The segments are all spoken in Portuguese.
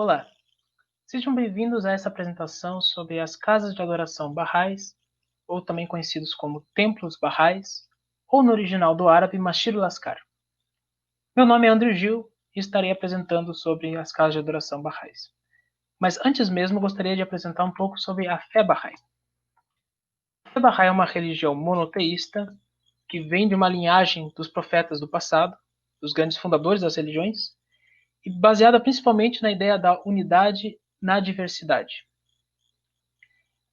Olá, sejam bem-vindos a essa apresentação sobre as casas de adoração Baha'is, ou também conhecidos como templos Baha'is, ou no original do árabe, Masjid al-Aqsa. Meu nome é Andrew Gil e estarei apresentando sobre as casas de adoração Baha'is. Mas antes mesmo, gostaria de apresentar um pouco sobre a fé Baha'i. A fé Baha'i é uma religião monoteísta que vem de uma linhagem dos profetas do passado, dos grandes fundadores das religiões, e baseada principalmente na ideia da unidade na diversidade.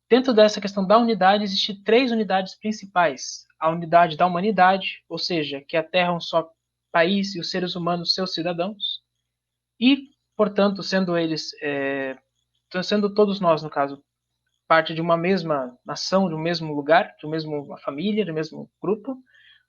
Dentro dessa questão da unidade, existem três unidades principais. A unidade da humanidade, ou seja, que a Terra é um só país e os seres humanos seus cidadãos. E, portanto, sendo todos nós, no caso, parte de uma mesma nação, de um mesmo lugar, de uma mesma família, de um mesmo grupo,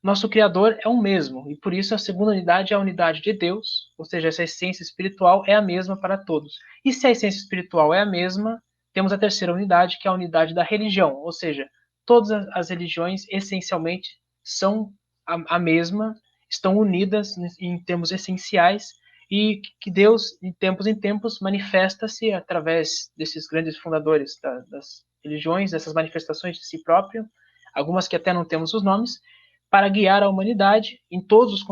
nosso Criador é o mesmo. E por isso a segunda unidade é a unidade de Deus, ou seja, essa essência espiritual é a mesma para todos. E se a essência espiritual é a mesma, temos a terceira unidade, que é a unidade da religião, ou seja, todas as religiões essencialmente são a mesma, estão unidas em termos essenciais, e que Deus, de tempos em tempos, manifesta-se através desses grandes fundadores das religiões, dessas manifestações de si próprio, algumas que até não temos os nomes, para guiar a humanidade em todos os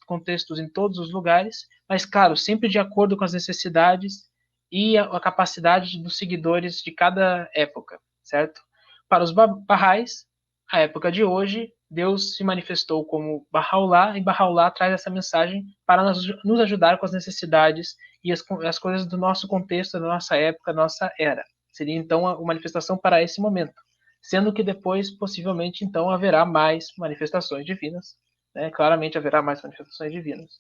contextos, em todos os lugares, mas, claro, sempre de acordo com as necessidades e a capacidade dos seguidores de cada época, certo? Para os Baha'is, a época de hoje, Deus se manifestou como Baha'u'llah, e Baha'u'llah traz essa mensagem para nos ajudar com as necessidades e as coisas do nosso contexto, da nossa época, da nossa era. Seria, então, a manifestação para esse momento. Sendo que depois, possivelmente, então, haverá mais manifestações divinas. Né? Claramente haverá mais manifestações divinas,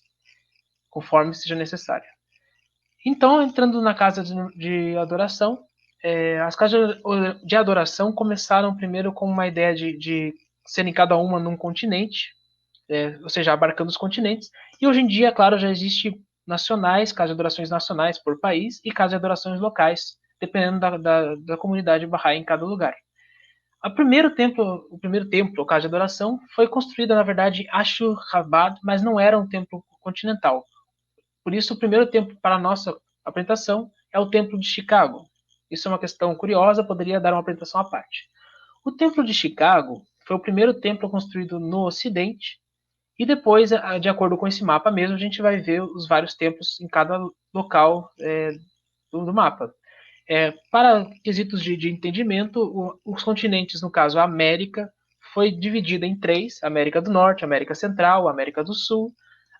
conforme seja necessário. Então, entrando na casa de adoração, as casas de adoração começaram primeiro com uma ideia de serem cada uma num continente, ou seja, abarcando os continentes, e hoje em dia, claro, já existe nacionais, casas de adorações nacionais por país e casas de adorações locais, dependendo da comunidade Bahá'í em cada lugar. O primeiro templo, o casa de adoração, foi construído, na verdade, em Ashur-Chabad, mas não era um templo continental. Por isso, o primeiro templo para a nossa apresentação é o Templo de Chicago. Isso é uma questão curiosa, poderia dar uma apresentação à parte. O Templo de Chicago foi o primeiro templo construído no Ocidente, e depois, de acordo com esse mapa mesmo, a gente vai ver os vários templos em cada local do mapa. Para quesitos de entendimento, os continentes, no caso a América, foi dividida em três: América do Norte, América Central, América do Sul.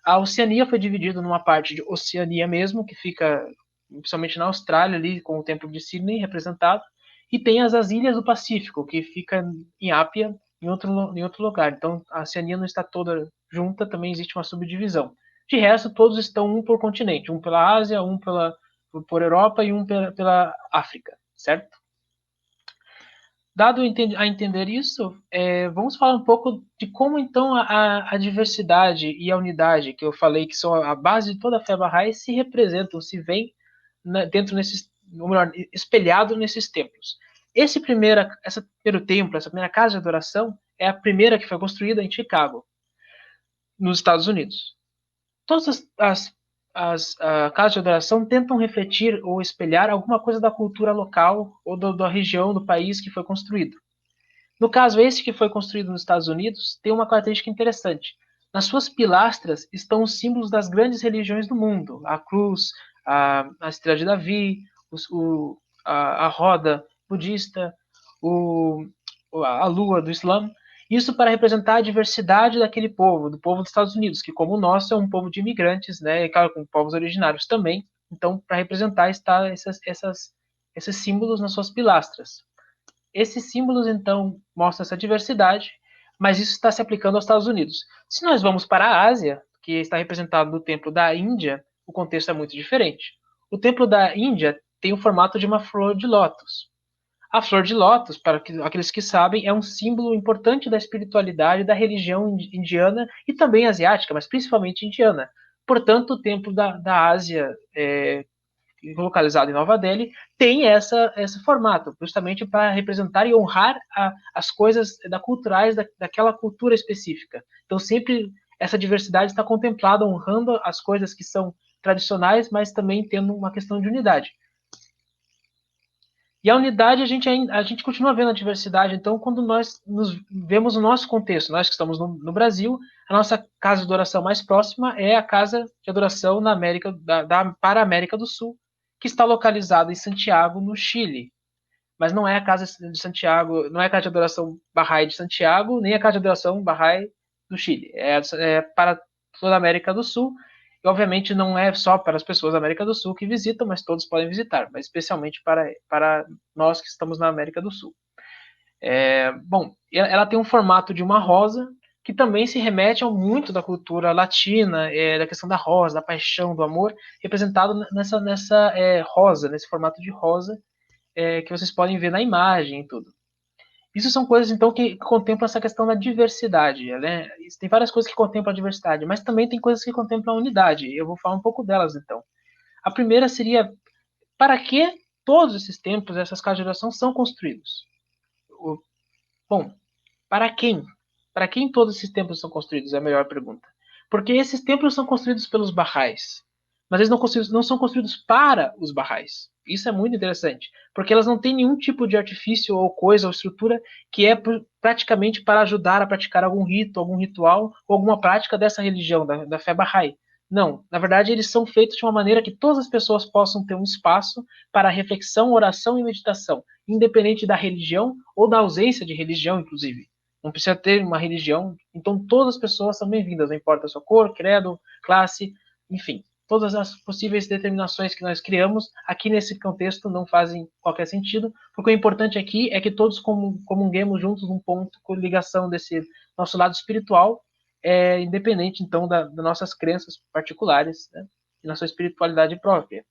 A Oceania foi dividida numa parte de Oceania mesmo, que fica principalmente na Austrália, ali com o Templo de Sydney representado, e tem as ilhas do Pacífico, que fica em Ápia, em outro lugar. Então a Oceania não está toda junta, também existe uma subdivisão. De resto, todos estão um por continente, um pela Ásia, um por Europa e um pela África, certo? Dado a entender isso, vamos falar um pouco de como então a diversidade e a unidade, que eu falei que são a base de toda a fé Bahá'í, se representam, se veem dentro ou melhor, espelhado nesses templos. Esse primeiro templo, essa primeira casa de adoração, é a primeira que foi construída em Chicago, nos Estados Unidos. Todas as casas de adoração tentam refletir ou espelhar alguma coisa da cultura local ou da região do país que foi construído. No caso, esse que foi construído nos Estados Unidos tem uma característica interessante. Nas suas pilastras estão os símbolos das grandes religiões do mundo: a cruz, a estrela de Davi, a roda budista, a lua do Islã. Isso para representar a diversidade daquele povo, do povo dos Estados Unidos, que, como o nosso, é um povo de imigrantes, né, e claro, com povos originários também. Então, para representar, está esses símbolos nas suas pilastras. Esses símbolos, então, mostram essa diversidade, mas isso está se aplicando aos Estados Unidos. Se nós vamos para a Ásia, que está representado no templo da Índia, o contexto é muito diferente. O templo da Índia tem o formato de uma flor de lótus. A flor de lótus, para aqueles que sabem, é um símbolo importante da espiritualidade da religião indiana e também asiática, mas principalmente indiana. Portanto, o templo da Ásia, localizado em Nova Delhi, tem esse formato, justamente para representar e honrar as coisas culturais daquela cultura específica. Então, sempre essa diversidade está contemplada, honrando as coisas que são tradicionais, mas também tendo uma questão de unidade. E a unidade, a gente continua vendo a diversidade. Então, quando nós nos vemos no nosso contexto, nós que estamos no Brasil, a nossa casa de adoração mais próxima é a casa de adoração na América, para a América do Sul, que está localizada em Santiago, no Chile. Mas não é a casa de Santiago, não é a casa de adoração Bahá'í de Santiago, nem a casa de adoração Bahá'í do Chile. É para toda a América do Sul. E, obviamente, não é só para as pessoas da América do Sul que visitam, mas todos podem visitar, mas especialmente para nós que estamos na América do Sul. Bom, ela tem um formato de uma rosa, que também se remete ao muito da cultura latina, da questão da rosa, da paixão, do amor, representado nessa rosa, nesse formato de rosa, que vocês podem ver na imagem e tudo. Isso são coisas, então, que contemplam essa questão da diversidade, né? Tem várias coisas que contemplam a diversidade, mas também tem coisas que contemplam a unidade. Eu vou falar um pouco delas, então. A primeira seria, para que todos esses templos, essas casas de oração são construídos? Bom, para quem? Para quem todos esses templos são construídos? É a melhor pergunta. Porque esses templos são construídos pelos Bahá'ís, mas eles não são construídos para os Bahá'ís. Isso é muito interessante, porque elas não têm nenhum tipo de artifício ou coisa ou estrutura que é praticamente para ajudar a praticar algum rito, algum ritual ou alguma prática dessa religião, da fé Bahá'í. Não, na verdade eles são feitos de uma maneira que todas as pessoas possam ter um espaço para reflexão, oração e meditação, independente da religião ou da ausência de religião, inclusive. Não precisa ter uma religião, então todas as pessoas são bem-vindas, não importa a sua cor, credo, classe, enfim. Todas as possíveis determinações que nós criamos aqui nesse contexto não fazem qualquer sentido, porque o importante aqui é que todos comunguemos juntos num ponto com ligação desse nosso lado espiritual, independente então das nossas crenças particulares, né, e na sua espiritualidade própria.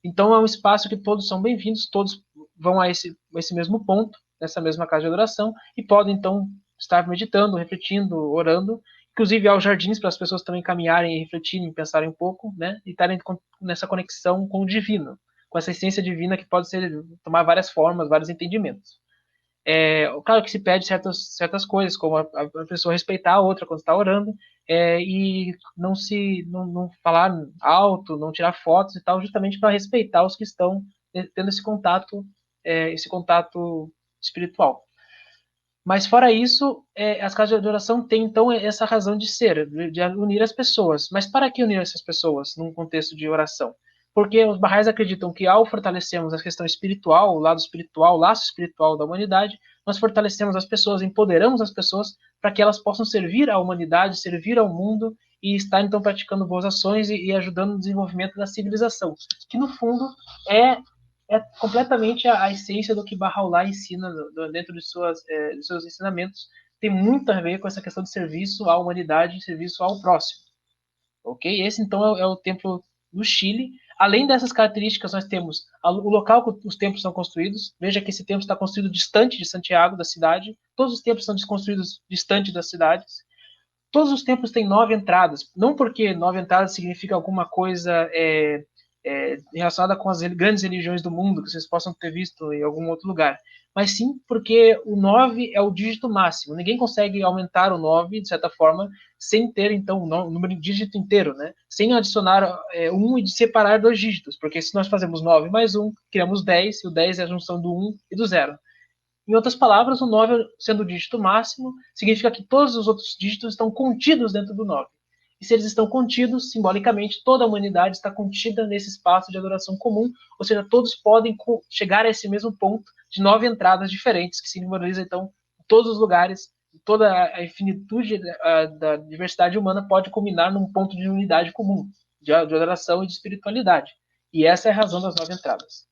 Então é um espaço que todos são bem-vindos, todos vão a esse mesmo ponto, nessa mesma casa de adoração, e podem então estar meditando, refletindo, orando. Inclusive há os jardins para as pessoas também caminharem, refletirem, pensarem um pouco, né? E estarem nessa conexão com o divino, com essa essência divina que pode tomar várias formas, vários entendimentos. Claro que se pede certas coisas, como a pessoa respeitar a outra quando está orando, e não falar alto, não tirar fotos e tal, justamente para respeitar os que estão tendo esse contato espiritual. Mas fora isso, as casas de oração têm então essa razão de ser, de unir as pessoas. Mas para que unir essas pessoas num contexto de oração? Porque os Bahá'ís acreditam que ao fortalecermos a questão espiritual, o lado espiritual, o laço espiritual da humanidade, nós fortalecemos as pessoas, empoderamos as pessoas para que elas possam servir à humanidade, servir ao mundo e estar então praticando boas ações e ajudando no desenvolvimento da civilização, que no fundo é completamente a essência do que Bahá'u'lláh ensina dentro de seus ensinamentos. Tem muito a ver com essa questão de serviço à humanidade, serviço ao próximo. Ok? Esse então é o templo do Chile. Além dessas características, nós temos o local que os templos são construídos. Veja que esse templo está construído distante de Santiago, da cidade. Todos os templos são construídos distante das cidades. Todos os templos têm 9 entradas. Não porque 9 entradas significa alguma coisa relacionada com as grandes religiões do mundo, que vocês possam ter visto em algum outro lugar, mas sim porque o 9 é o dígito máximo. Ninguém consegue aumentar o 9, de certa forma, sem ter, então, o número de dígito inteiro, né? Sem adicionar 1 e separar 2 dígitos, porque se nós fazemos 9 mais 1, criamos 10, e o 10 é a junção do 1 e do 0. Em outras palavras, o 9, sendo o dígito máximo, significa que todos os outros dígitos estão contidos dentro do 9. E se eles estão contidos, simbolicamente, toda a humanidade está contida nesse espaço de adoração comum, ou seja, todos podem chegar a esse mesmo ponto de 9 entradas diferentes, que simboliza, então, todos os lugares, toda a infinitude da diversidade humana pode culminar num ponto de unidade comum, de adoração e de espiritualidade. E essa é a razão das 9 entradas.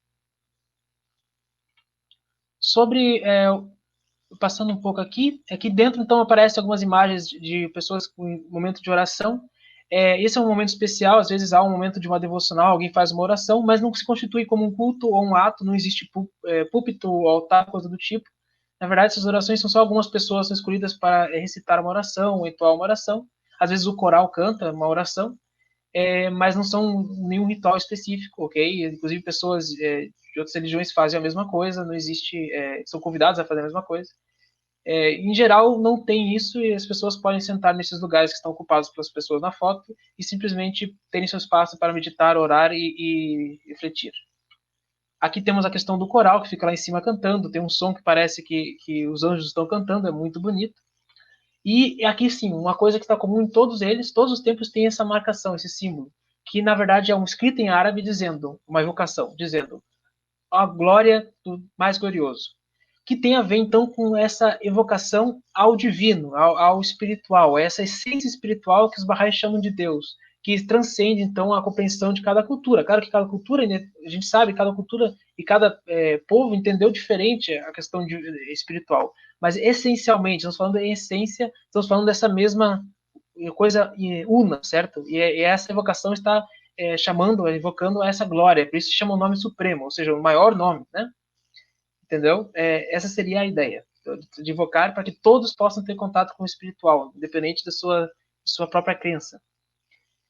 Sobre passando um pouco aqui dentro então aparecem algumas imagens de pessoas em momento de oração. Esse é um momento especial, às vezes há um momento de uma devocional, alguém faz uma oração, mas não se constitui como um culto ou um ato, não existe púlpito, altar, coisa do tipo. Na verdade, essas orações são só algumas pessoas escolhidas para recitar uma oração, ou entoar uma oração. Às vezes o coral canta uma oração, mas não são nenhum ritual específico, ok? Inclusive pessoas de outras religiões fazem a mesma coisa, não existe, são convidados a fazer a mesma coisa. Em geral, não tem isso e as pessoas podem sentar nesses lugares que estão ocupados pelas pessoas na foto e simplesmente terem seu espaço para meditar, orar e refletir. Aqui temos a questão do coral, que fica lá em cima cantando, tem um som que parece que os anjos estão cantando, é muito bonito. E aqui sim, uma coisa que está comum em todos eles, todos os templos têm essa marcação, esse símbolo, que na verdade é um escrito em árabe dizendo, uma evocação, dizendo a glória do mais glorioso, que tem a ver então com essa evocação ao divino, ao espiritual, essa essência espiritual que os Bahá'ís chamam de Deus, que transcende então a compreensão de cada cultura. Claro que cada cultura, a gente sabe, cada cultura e cada povo entendeu diferente a questão espiritual, mas essencialmente, estamos falando em essência, estamos falando dessa mesma coisa una, certo? E essa evocação está chamando, evocando essa glória, por isso se chama o nome supremo, ou seja, o maior nome, né? Entendeu? Essa seria a ideia, de invocar para que todos possam ter contato com o espiritual, independente da sua própria crença.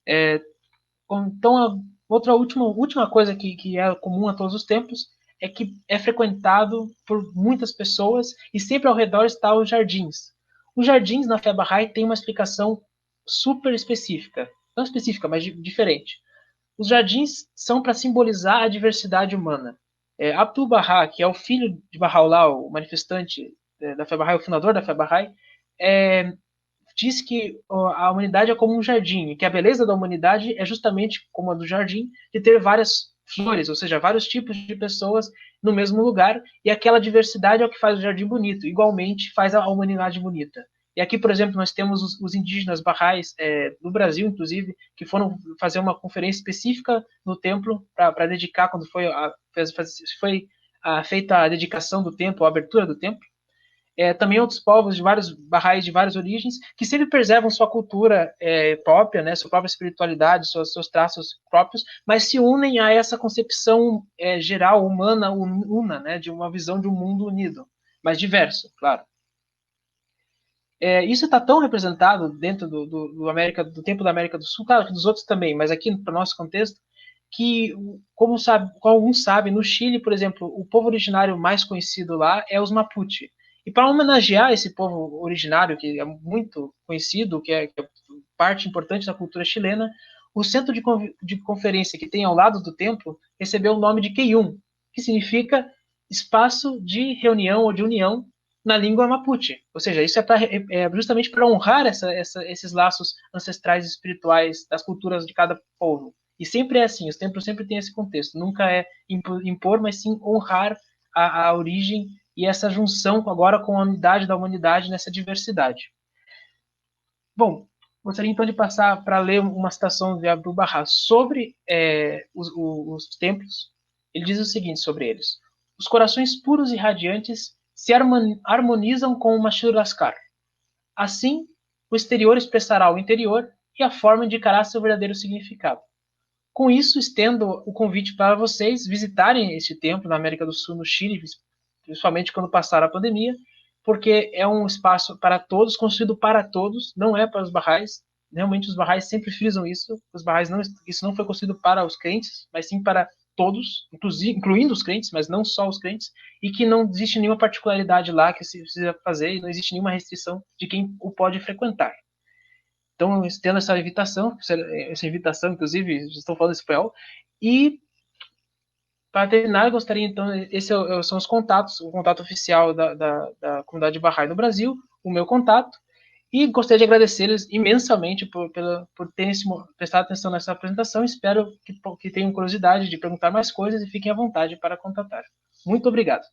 Então, a outra última coisa que é comum a todos os templos é que é frequentado por muitas pessoas e sempre ao redor estão os jardins. Os jardins na fé Bahá'í têm uma explicação super específica, não específica, mas diferente. Os jardins são para simbolizar a diversidade humana. Abdu'l-Bahá, que é o filho de Bahá'u'lláh, o manifestante da fé Bahá'í, o fundador da fé Bahá'í, diz que a humanidade é como um jardim, e que a beleza da humanidade é justamente como a do jardim, de ter várias flores, ou seja, vários tipos de pessoas no mesmo lugar, e aquela diversidade é o que faz o jardim bonito, igualmente faz a humanidade bonita. E aqui, por exemplo, nós temos os indígenas Bahá'ís do Brasil, inclusive, que foram fazer uma conferência específica no templo para dedicar, quando foi feita a dedicação do templo, a abertura do templo. Também outros povos de vários Bahá'ís de várias origens, que sempre preservam sua cultura própria, né, sua própria espiritualidade, seus traços próprios, mas se unem a essa concepção geral, humana, una, né, de uma visão de um mundo unido, mas diverso, claro. Isso está tão representado dentro do tempo da América do Sul, claro que dos outros também, mas aqui para o nosso contexto, que, como alguns sabem, no Chile, por exemplo, o povo originário mais conhecido lá é os Mapuche. E para homenagear esse povo originário, que é muito conhecido, que é parte importante da cultura chilena, o centro de conferência que tem ao lado do templo recebeu o nome de Queyum, que significa espaço de reunião ou de união na língua Mapuche. Ou seja, isso justamente para honrar esses laços ancestrais e espirituais das culturas de cada povo. E sempre é assim, os templos sempre têm esse contexto. Nunca é impor, mas sim honrar a origem e essa junção agora com a unidade da humanidade nessa diversidade. Bom, gostaria então de passar para ler uma citação de Abdu'l-Bahá sobre os templos. Ele diz o seguinte sobre eles: os corações puros e radiantes se harmonizam com o Mashur-Askar. Assim, o exterior expressará o interior e a forma indicará seu verdadeiro significado. Com isso, estendo o convite para vocês visitarem este templo na América do Sul, no Chile, principalmente quando passar a pandemia, porque é um espaço para todos, construído para todos, não é para os Bahá'ís. Realmente os Bahá'ís sempre frisam isso. Os Bahá'ís isso não foi construído para os crentes, mas sim para todos, incluindo os crentes, mas não só os crentes, e que não existe nenhuma particularidade lá que se precisa fazer, e não existe nenhuma restrição de quem o pode frequentar. Então, tendo essa invitação, inclusive, estou falando espanhol. E, para terminar, eu gostaria, então, esses são os contatos, o contato oficial da comunidade Bahá'í no Brasil, o meu contato, e gostaria de agradecer-lhes imensamente por terem prestado atenção nessa apresentação. Espero que tenham curiosidade de perguntar mais coisas e fiquem à vontade para contatar. Muito obrigado.